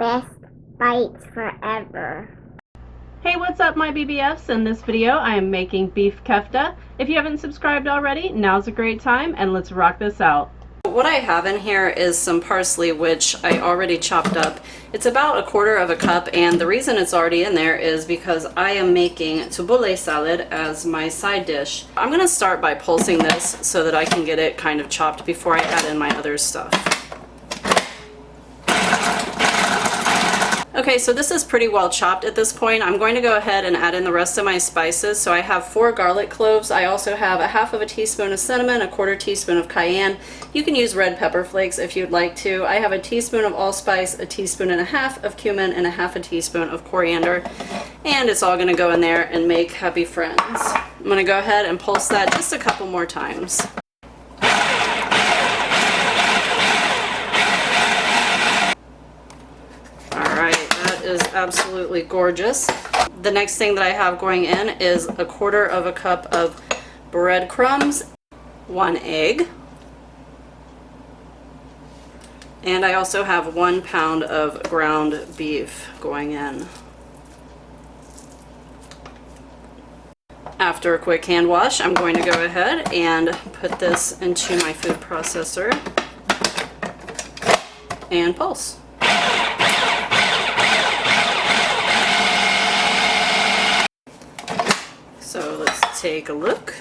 best bites forever. Hey, what's up my BBFs? In this video I am making beef kefta. If you haven't subscribed already, now's a great time and let's rock this out. What I have in here is some parsley, which I already chopped up. It's about 1/4 cup, and the reason it's already in there is because I am making tabbouleh salad as my side dish. I'm going to start by pulsing this so that I can get it kind of chopped before I add in my other stuff. Okay, so this is pretty well chopped at this point. I'm going to go ahead and add in the rest of my spices. So I have 4 garlic cloves. I also have 1/2 teaspoon of cinnamon, 1/4 teaspoon of cayenne. You can use red pepper flakes if you'd like to. I have a teaspoon of allspice, 1.5 teaspoons of cumin, and 1/2 teaspoon of coriander. And it's all gonna go in there and make happy friends. I'm gonna go ahead and pulse that just a couple more times. Is absolutely gorgeous. The next thing that I have going in is 1/4 cup of breadcrumbs, 1 egg, and I also have 1 pound of ground beef going in. After a quick hand wash, I'm going to go ahead and put this into my food processor and pulse. So let's take a look.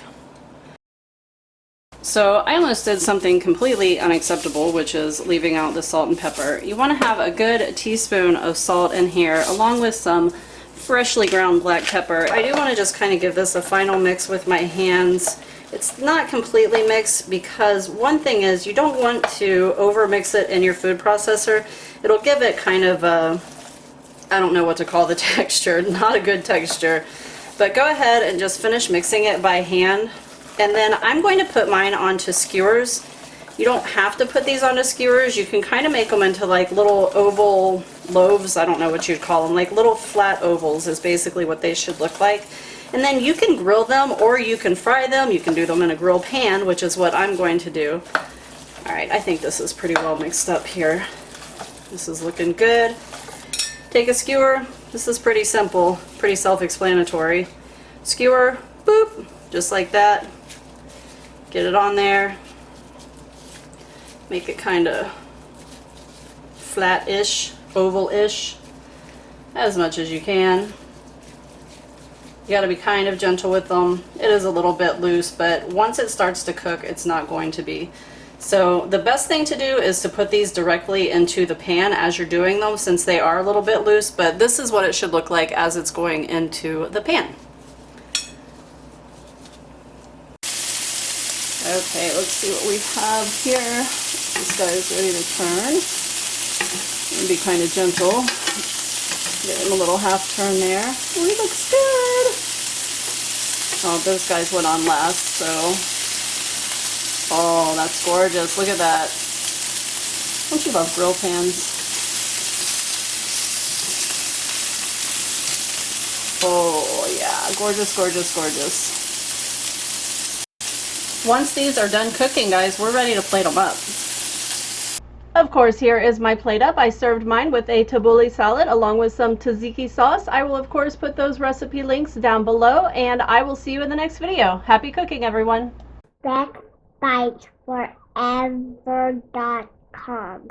So I almost did something completely unacceptable, which is leaving out the salt and pepper. You want to have a good teaspoon of salt in here, along with some freshly ground black pepper. I do want to just kind of give this a final mix with my hands. It's not completely mixed because one thing is you don't want to over mix it in your food processor. It'll give it kind of a, I don't know what to call the texture, not a good texture. But go ahead and just finish mixing it by hand. And then I'm going to put mine onto skewers. You don't have to put these onto skewers. You can kind of make them into like little oval loaves. I don't know what you'd call them. Like little flat ovals is basically what they should look like. And then you can grill them or you can fry them. You can do them in a grill pan, which is what I'm going to do. Alright, I think this is pretty well mixed up here. This is looking good. Take a skewer. This is pretty simple, pretty self-explanatory. Skewer, boop, just like that. Get it on there. Make it kind of flat-ish, oval-ish, as much as you can. You gotta be kind of gentle with them. It is a little bit loose, but once it starts to cook, it's not going to be. So the best thing to do is to put these directly into the pan as you're doing them, since they are a little bit loose, but this is what it should look like as it's going into the pan. Okay, let's see what we have here. This guy is ready to turn. And be kind of gentle. Get him a little half turn there. Oh, he looks good. Oh, those guys went on last, so. Oh, that's gorgeous. Look at that. Don't you love grill pans? Oh, yeah. Gorgeous, gorgeous, gorgeous. Once these are done cooking, guys, we're ready to plate them up. Of course, here is my plate up. I served mine with a tabbouleh salad along with some tzatziki sauce. I will, of course, put those recipe links down below, and I will see you in the next video. Happy cooking, everyone. Bestbitesforever.com